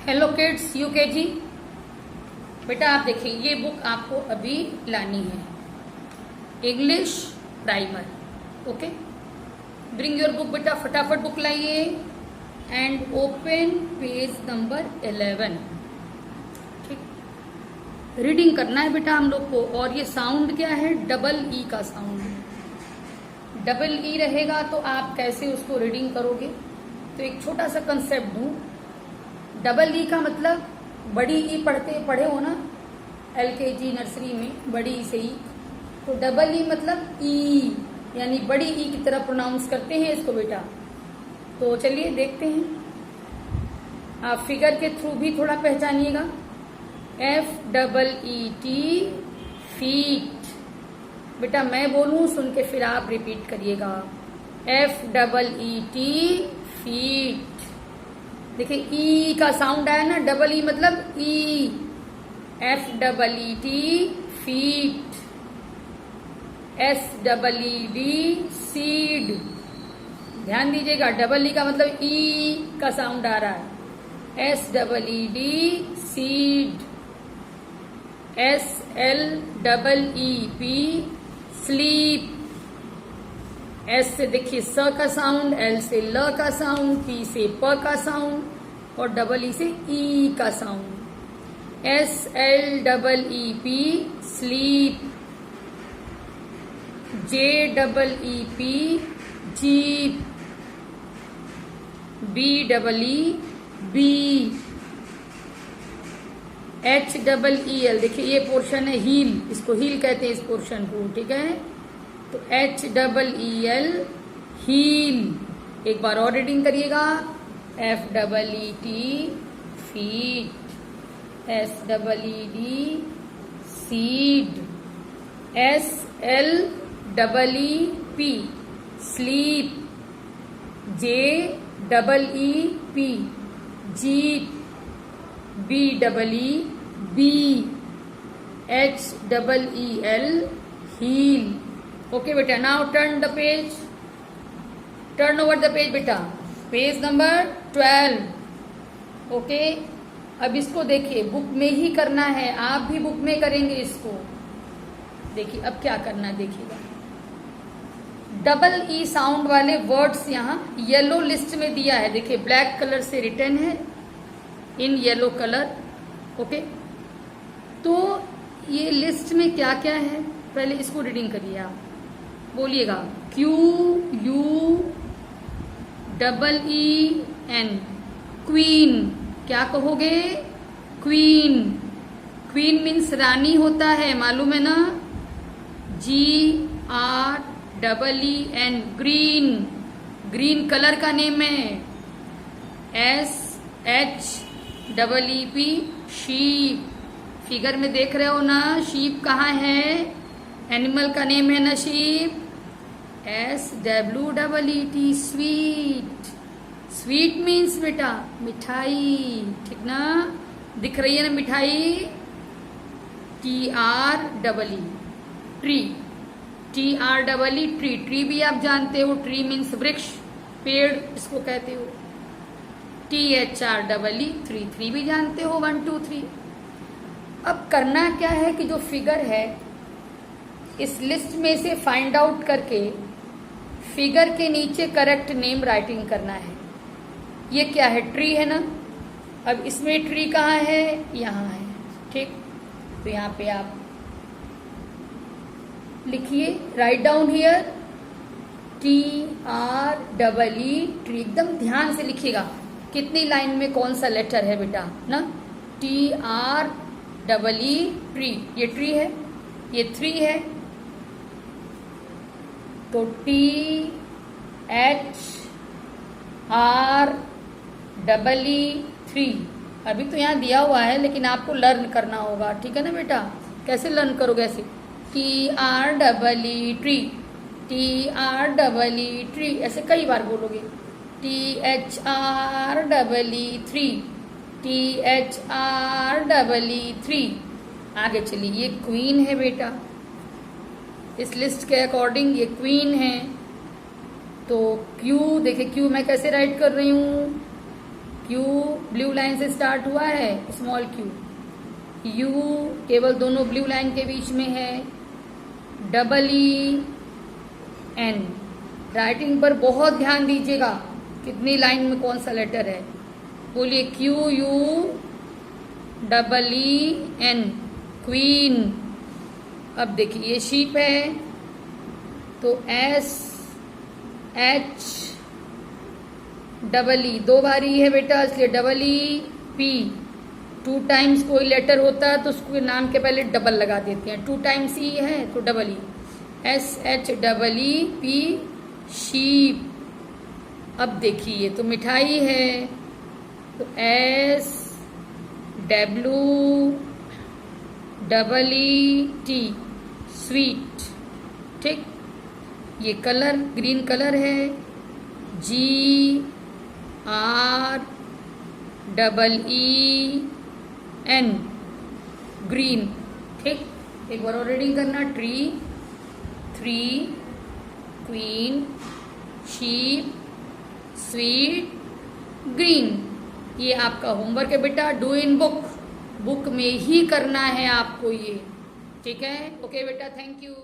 Hello kids UKG. बेटा आप देखिए, ये बुक आपको अभी लानी है, English primer. Okay, bring your book बेटा, फटाफट बुक लाइए एंड ओपन पेज नंबर 11। ठीक, रीडिंग करना है बेटा हम लोग को। और ये साउंड क्या है? डबल ई का साउंड है। डबल ई रहेगा तो आप कैसे उसको रीडिंग करोगे? तो एक छोटा सा कंसेप्ट दूं। डबल ई का मतलब बड़ी ई पढ़े हो ना एलकेजी नर्सरी में, बड़ी ई से ई। तो डबल ई मतलब ई, यानी बड़ी ई की तरह प्रोनाउंस करते हैं इसको बेटा। तो चलिए देखते हैं। आप फिगर के थ्रू भी थोड़ा पहचानिएगा। FEET, feet. बेटा मैं बोलूं सुन के फिर आप रिपीट करिएगा। FEET, feet. देखिए ई का साउंड आया ना, डबल ई मतलब ई। FEET, feet. SEED, seed. ध्यान दीजिएगा, डबल ई का मतलब ई का साउंड आ रहा है। SEED, seed. SLEEP, sleep. S से देखिए स का साउंड, एल से ल का साउंड, पी से प का साउंड और डबल ई से ई का sound. SLEEP, sleep. JEEP, jeep. BEE, HEEL। देखिए ये पोर्शन है हील, इसको हील कहते हैं इस पोर्शन को, ठीक है। तो HEEL, हील। एक बार और रीडिंग करिएगा। FEET, feet. SEED, seed. SLEEP, sleep. JEEP, jeep. BEE, HEEL, heel. Okay बेटा, now turn the page, turn over the page बेटा, पेज नंबर 12। ओके, अब इसको देखिए, बुक में ही करना है, आप भी बुक में करेंगे इसको। देखिए अब क्या करना है, देखिएगा। डबल ई साउंड वाले वर्ड्स यहाँ येलो लिस्ट में दिया है। देखिए ब्लैक कलर से रिटन है इन येलो कलर। ओके, तो ये लिस्ट में क्या क्या है पहले इसको रीडिंग करिए आप, बोलिएगा। QUEEN, queen. क्या कहोगे? क्वीन। क्वीन मीन्स रानी होता है, मालूम है ना। GREEN, green. ग्रीन कलर का नेम है। SHEEP, sheep. फिगर में देख रहे हो ना, शीप कहाँ है? एनिमल का नेम है ना sheep. SWEET, sweet. Sweet means बेटा मिठाई, ठीक ना। दिख रही है ना मिठाई। TREE, tree. TREE, tree. Tree भी आप जानते हो, ट्री मीन्स वृक्ष, पेड़ इसको कहते हो। THREE, थ्री भी जानते हो, 1 2 3। अब करना क्या है कि जो फिगर है इस लिस्ट में से फाइंड आउट करके फिगर के नीचे करेक्ट नेम राइटिंग करना है। ये क्या है? ट्री है ना। अब इसमें ट्री कहाँ है? यहाँ है, ठीक। तो यहाँ पे आप लिखिए, write down here TREE, tree. एकदम ध्यान से लिखिएगा कितनी लाइन में कौन सा लेटर है बेटा ना। TREE, tree. ये ट्री है, ये 3 है, तो THREE, 3। अभी तो यहाँ दिया हुआ है लेकिन आपको लर्न करना होगा, ठीक है ना बेटा। कैसे लर्न करोगे? ऐसे TREE, ट्री। TREE, tree. ऐसे कई बार बोलोगे। THREE, 3। THREE, 3। आगे चलिए, ये क्वीन है बेटा, इस लिस्ट के अकॉर्डिंग ये क्वीन है। तो क्यू, देखिए क्यू मैं कैसे राइट कर रही हूँ। क्यू ब्लू लाइन से स्टार्ट हुआ है, स्मॉल क्यू। यू केवल दोनों ब्लू लाइन के बीच में है। डबल ई एन, राइटिंग पर बहुत ध्यान दीजिएगा, कितनी लाइन में कौन सा लेटर है। बोलिए Q U double E N, queen. अब देखिए ये शीप है तो एस एच डबल ई, दो बार ई है बेटा इसलिए डबल ई पी। 2 टाइम्स कोई लेटर होता है तो उसके नाम के पहले डबल लगा देते हैं। 2 टाइम्स ई है तो double E, S H double E P, sheep. अब देखिए तो मिठाई है तो S W double E T, sweet. ठीक, ये कलर ग्रीन कलर है, G R double E N, green. ठीक, एक बार और रीडिंग करना। Tree, 3, queen, sheep, sweet, green. ये आपका होमवर्क है बेटा, डू इन बुक, बुक में ही करना है आपको ये। ठीक है, ओके बेटा, थैंक यू।